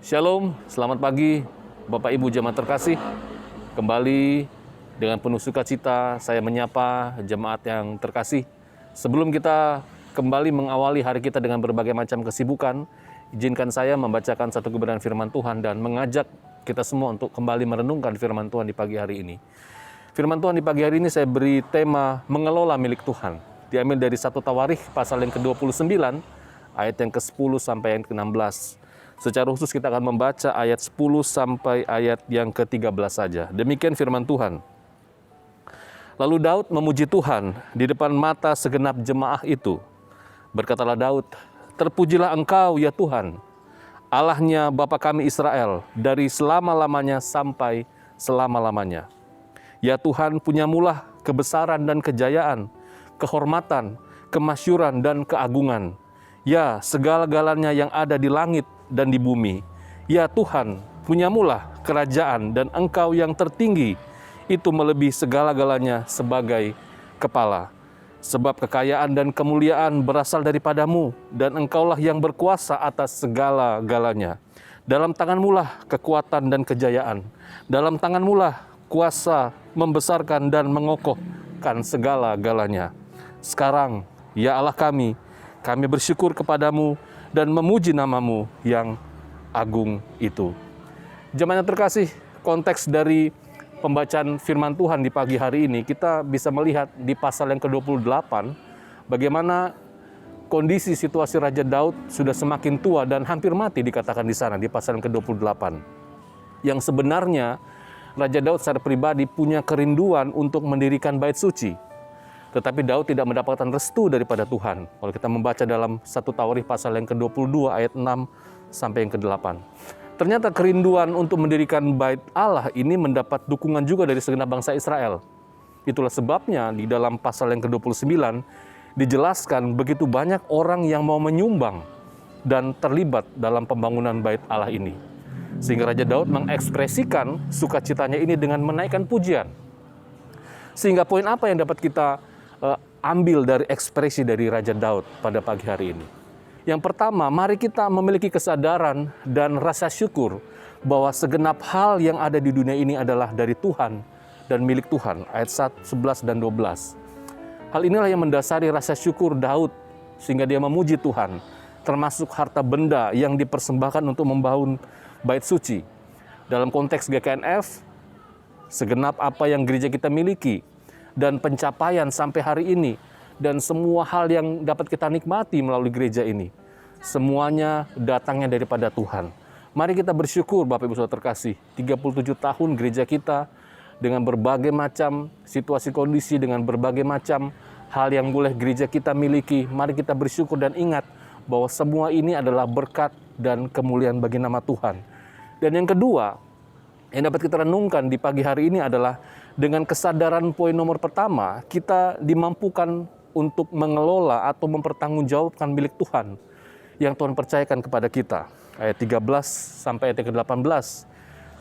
Shalom, selamat pagi Bapak Ibu jemaat terkasih. Kembali dengan penuh sukacita saya menyapa jemaat yang terkasih. Sebelum kita kembali mengawali hari kita dengan berbagai macam kesibukan, izinkan saya membacakan satu kebenaran firman Tuhan dan mengajak kita semua untuk kembali merenungkan firman Tuhan di pagi hari ini. Firman Tuhan di pagi hari ini saya beri tema mengelola milik Tuhan. Diambil dari 1 Tawarikh pasal yang ke-29 ayat yang ke-10 sampai yang ke-16. Secara khusus kita akan membaca ayat 10 sampai ayat yang ke-13 saja. Demikian firman Tuhan. Lalu Daud memuji Tuhan di depan mata segenap jemaah itu. Berkatalah Daud, "Terpujilah Engkau ya Tuhan, Allahnya Bapa kami Israel, dari selama-lamanya sampai selama-lamanya. Ya Tuhan, punyamulah kebesaran dan kejayaan, kehormatan, kemasyuran dan keagungan. Ya, segala-galanya yang ada di langit dan di bumi. Ya Tuhan, punyamulah kerajaan dan Engkau yang tertinggi, itu melebihi segala-galanya sebagai kepala. Sebab kekayaan dan kemuliaan berasal daripadamu, dan Engkaulah yang berkuasa atas segala-galanya. Dalam tanganmulah kekuatan dan kejayaan. Dalam tanganmulah kuasa membesarkan dan mengokohkan segala-galanya. Sekarang, ya Allah kami bersyukur kepadamu dan memuji namamu yang agung itu." Jemaat yang terkasih, konteks dari pembacaan firman Tuhan di pagi hari ini, kita bisa melihat di pasal yang ke-28, bagaimana kondisi situasi Raja Daud sudah semakin tua dan hampir mati dikatakan di sana, di pasal yang ke-28. Yang sebenarnya, Raja Daud secara pribadi punya kerinduan untuk mendirikan bait suci. Tetapi Daud tidak mendapatkan restu daripada Tuhan. Kalau kita membaca dalam 1 Tawarikh pasal yang ke-22 ayat 6 sampai yang ke-8. Ternyata kerinduan untuk mendirikan bait Allah ini mendapat dukungan juga dari segenap bangsa Israel. Itulah sebabnya di dalam pasal yang ke-29 dijelaskan begitu banyak orang yang mau menyumbang dan terlibat dalam pembangunan bait Allah ini. Sehingga Raja Daud mengekspresikan sukacitanya ini dengan menaikkan pujian. Sehingga poin apa yang dapat kita ambil dari ekspresi dari Raja Daud pada pagi hari ini? Yang pertama, mari kita memiliki kesadaran dan rasa syukur bahwa segenap hal yang ada di dunia ini adalah dari Tuhan dan milik Tuhan. Ayat 11 dan 12. Hal inilah yang mendasari rasa syukur Daud sehingga dia memuji Tuhan, termasuk harta benda yang dipersembahkan untuk membangun bait suci. Dalam konteks GKNF, segenap apa yang gereja kita miliki dan pencapaian sampai hari ini, dan semua hal yang dapat kita nikmati melalui gereja ini, semuanya datangnya daripada Tuhan. Mari kita bersyukur Bapak Ibu Saudara terkasih, 37 tahun gereja kita dengan berbagai macam situasi kondisi, dengan berbagai macam hal yang boleh gereja kita miliki. Mari kita bersyukur dan ingat bahwa semua ini adalah berkat dan kemuliaan bagi nama Tuhan. Dan yang kedua, yang dapat kita renungkan di pagi hari ini adalah dengan kesadaran poin nomor pertama, kita dimampukan untuk mengelola atau mempertanggungjawabkan milik Tuhan yang Tuhan percayakan kepada kita. Ayat 13 sampai ayat ke-18.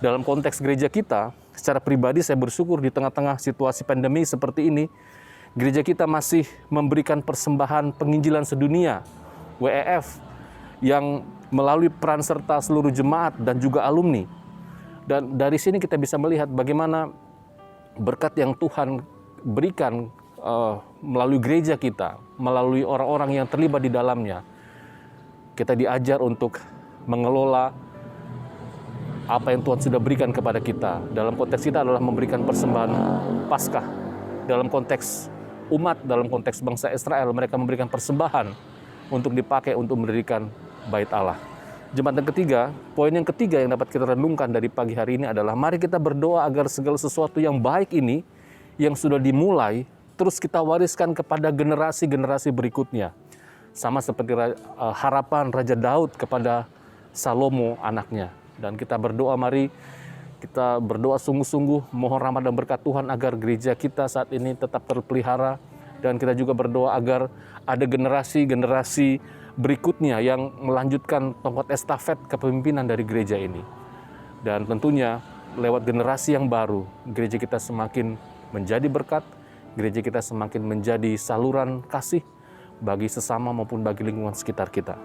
Dalam konteks gereja kita, secara pribadi saya bersyukur di tengah-tengah situasi pandemi seperti ini, gereja kita masih memberikan persembahan penginjilan sedunia, WEF, yang melalui peran serta seluruh jemaat dan juga alumni. Dan dari sini kita bisa melihat bagaimana berkat yang Tuhan berikan melalui gereja kita, melalui orang-orang yang terlibat di dalamnya. Kita diajar untuk mengelola apa yang Tuhan sudah berikan kepada kita. Dalam konteks kita adalah memberikan persembahan Paskah. Dalam konteks umat, dalam konteks bangsa Israel, mereka memberikan persembahan untuk dipakai untuk mendirikan bait Allah. Jemaat yang ketiga, poin yang ketiga yang dapat kita renungkan dari pagi hari ini adalah mari kita berdoa agar segala sesuatu yang baik ini yang sudah dimulai terus kita wariskan kepada generasi-generasi berikutnya. Sama seperti harapan Raja Daud kepada Salomo anaknya. Dan kita berdoa, mari kita berdoa sungguh-sungguh mohon rahmat dan berkat Tuhan agar gereja kita saat ini tetap terpelihara. Dan kita juga berdoa agar ada generasi-generasi berikutnya yang melanjutkan tongkat estafet kepemimpinan dari gereja ini. Dan tentunya lewat generasi yang baru, gereja kita semakin menjadi berkat, gereja kita semakin menjadi saluran kasih bagi sesama maupun bagi lingkungan sekitar kita.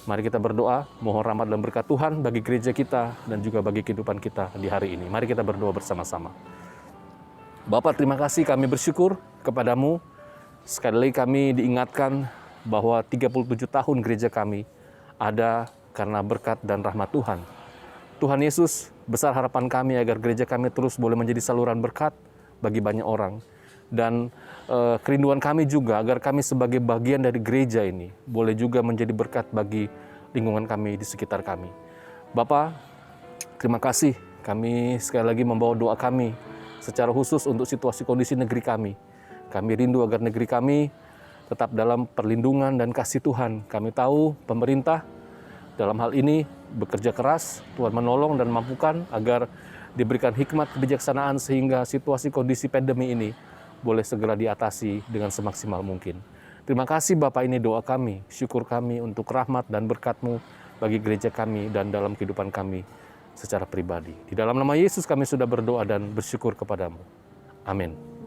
Mari kita berdoa, mohon rahmat dan berkat Tuhan bagi gereja kita dan juga bagi kehidupan kita di hari ini. Mari kita berdoa bersama-sama. Bapak, terima kasih, kami bersyukur kepadamu. Sekali lagi kami diingatkan bahwa 37 tahun gereja kami ada karena berkat dan rahmat Tuhan. Tuhan Yesus, besar harapan kami agar gereja kami terus boleh menjadi saluran berkat bagi banyak orang. Dan kerinduan kami juga agar kami sebagai bagian dari gereja ini boleh juga menjadi berkat bagi lingkungan kami di sekitar kami. Bapak, terima kasih. Kami sekali lagi membawa doa kami secara khusus untuk situasi kondisi negeri kami. Kami rindu agar negeri kami tetap dalam perlindungan dan kasih Tuhan. Kami tahu pemerintah dalam hal ini bekerja keras, Tuhan menolong dan mampukan agar diberikan hikmat kebijaksanaan sehingga situasi kondisi pandemi ini boleh segera diatasi dengan semaksimal mungkin. Terima kasih Bapak, ini doa kami, syukur kami untuk rahmat dan berkat-Mu bagi gereja kami dan dalam kehidupan kami secara pribadi. Di dalam nama Yesus kami sudah berdoa dan bersyukur kepadamu. Amin.